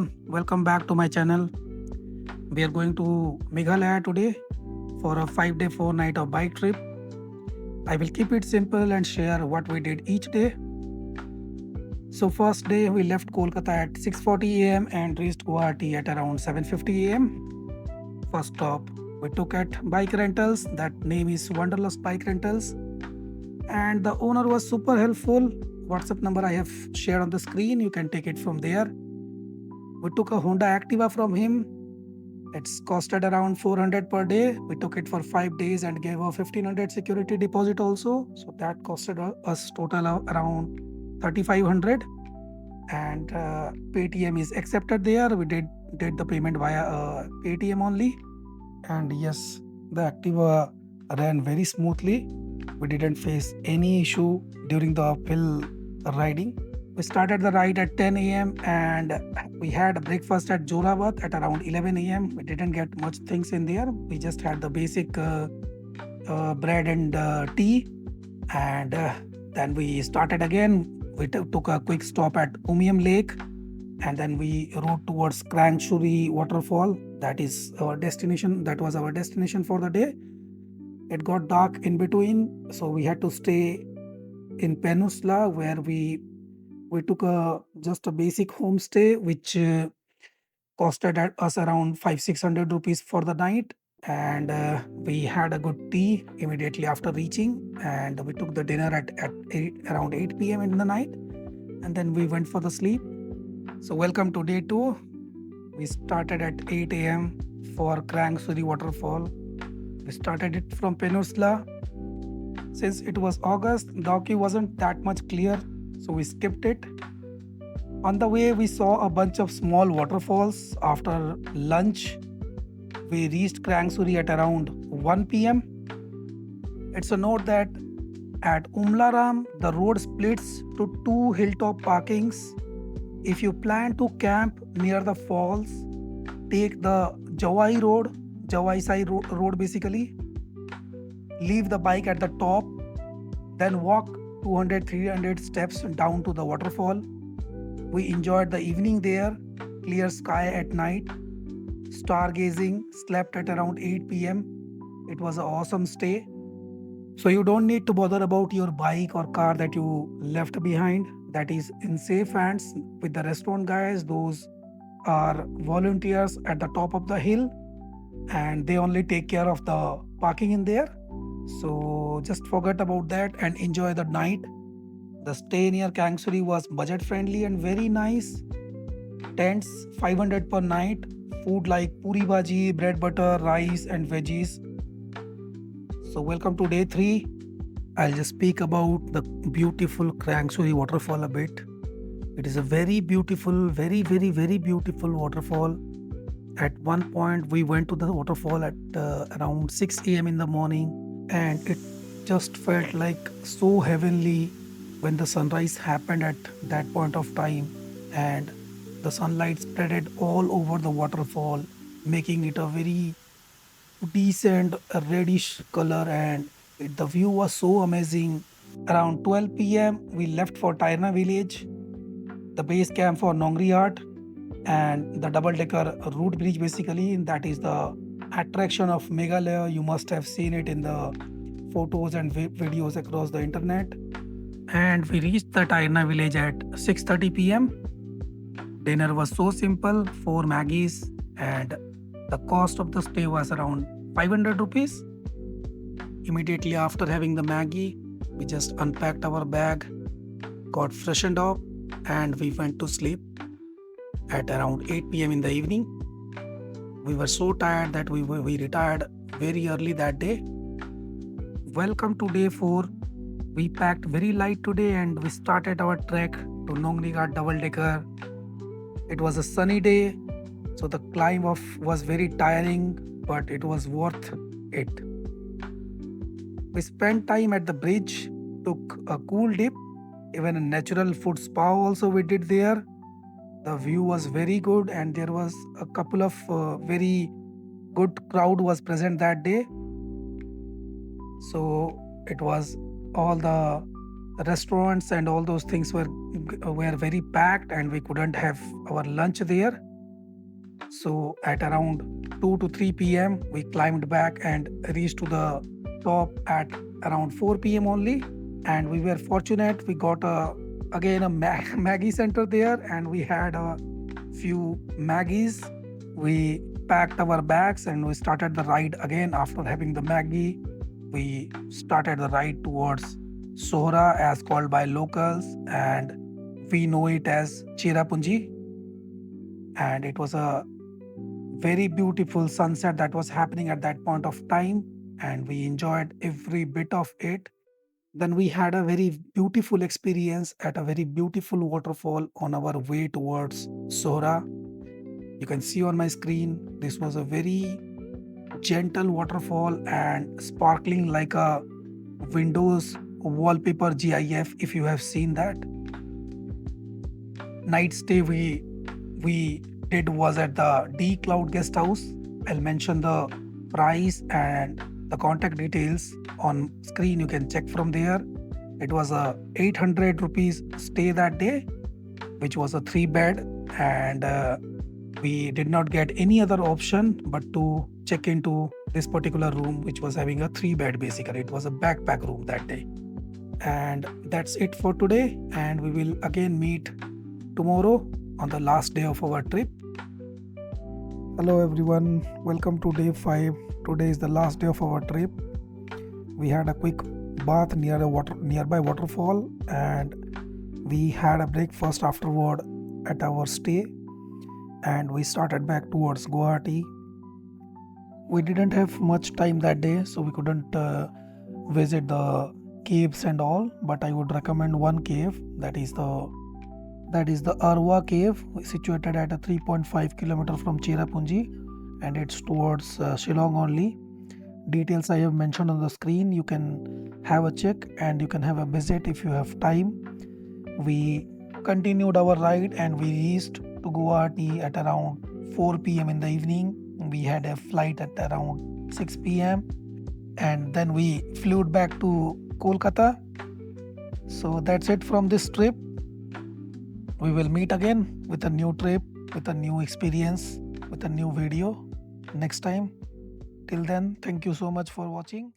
everyone, welcome back to my channel. We are going to Meghalaya today for a 5-day 4-night of bike trip. I will keep it simple and share what we did each day. So first day we left Kolkata at 6:40 am and reached Guwahati at around 7:50 am. First stop we took at bike rentals, that name is Wanderlust Bike Rentals, and the owner was super helpful. WhatsApp number I have shared on the screen, you can take it from there. We took a HondaActiva from him. It's costed around 400 per day. We took it for 5 days and gave a 1500 security deposit also. So that costed us total of around 3500, and Paytm is accepted there. We did the payment via Paytm only, and yes, the Activa ran very smoothly. We didn't face any issue during the uphill riding. We started the ride at 10 am and we had a breakfast at Jowai at around 11 am. We didn't get much things in there. We just had the basic bread and tea, and then we started again. We took a quick stop at UmiamLake, and then we rode towards KrangShuriWaterfall. That is our destination. That was our destination for the day. It got dark in between, so we had to stay in Pynursla, where we took just a basic homestay, which costed us around 500-600 rupees for the night, and we had a good tea immediately after reaching, and we took the dinner at around 8 p.m. in the night, and then we went for the sleep. So welcome to day 2. We started at 8 a.m. for KrangShuriWaterfall. We started it from Pynursla. Since it was August, the Doki wasn't that much clear, so we skipped it. On the way, we saw a bunch of small waterfalls. After lunch, we reached KrangShuri at around 1 p.m. It's a note that at Umlārem, the road splits to 2 hilltop parkings. If you plan to camp near the falls, take the Jowai road basically. Leave the bike at the top, then walk 200-300 steps down to the waterfall. We enjoyed the evening there, clear sky at night, stargazing, slept at around 8 p.m. It was an awesome stay. So you don't need to bother about your bike or car that you left behind. That is in safe hands with the restaurant guys. Those are volunteers at the top of the hill, and they only take care of the parking in there. So just forget about that and enjoy the night. The stay near KrangShuri was budget friendly and very nice. Tents 500 per night. Food like puri bhaji, bread butter, rice and veggies. So welcome to day 3. I'll just speak about the beautiful KrangShuri waterfall a bit. It is a very beautiful, very beautiful waterfall. At one point we went to the waterfall at around 6 a.m. in the morning, and it just felt like so heavenly when the sunrise happened at that point of time, and the sunlight spreaded all over the waterfall, making it a very decent reddish color, and the view was so amazing. Around 12 p.m. we left for Tyrna village, the base camp for Nongriat, and the double-decker route bridge basically. And that is the attraction of Meghalaya. You must have seen it in the photos and videos across the internet. And we reached the Tyrna village at 6:30 p.m. Dinner was so simple, 4 Maggies, and the cost of the stay was around 500 rupees. Immediately after having the Maggie, we just unpacked our bag, got freshened up, and we went to sleep at around 8 p.m. in the evening. We were so tired that we retired very early that day. Welcome to day 4. We packed very light today and we started our trek to Nongriat double-decker. It was a sunny day, so the climb was very tiring, but it was worth it. We spent time at the bridge, took a cool dip, even a natural food spa also we did there. The view was very good, and there was a couple of very good crowd was present that day. So it was all the restaurants and all those things were very packed, and we couldn't have our lunch there. So at around 2 to 3 p.m., we climbed back and reached to the top at around 4 p.m. only. And we were fortunate. We got again a Maggie center there, and we had a few Maggies. We packed our bags and we started the ride again after having the Maggie. We started the ride towards Sohra, as called by locals, and we know it as Cherrapunji. And it was a very beautiful sunset that was happening at that point of time, and we enjoyed every bit of it. Then we had a very beautiful experience at a very beautiful waterfall on our way towards Sohra. You can see on my screen, this was a very gentle waterfall and sparkling like a Windows wallpaper GIF, if you have seen that. Night stay we did was at the D Cloud Guest House. I'll mention the price and the contact details on screen. You can check from there. It was a 800 rupees stay that day, which was a 3-bed, and we did not get any other option but to check into this particular room, which was having a 3-bed. Basically, it was a backpack room that day. And that's it for today, and we will again meet tomorrow on the last day of our trip. Hello everyone, welcome to day 5. Today is the last day of our trip. We had a quick bath near a nearby waterfall, and we had a breakfast afterward at our stay, and we started back towards Guwahati. We didn't have much time that day, so we couldn't visit the caves and all, but I would recommend one cave, that is the Arwa cave, situated at a 3.5 kilometer from Cherrapunji, and it's towards Shillong only. Details I have mentioned on the screen. You can have a check and you can have a visit if you have time. We continued our ride and we reached to Guwahati at around 4 p.m. in the evening. We had a flight at around 6 p.m. and then we flew back to Kolkata. So that's it from this trip. We will meet again with a new trip, with a new experience, with a new video next time. Till then, thank you so much for watching.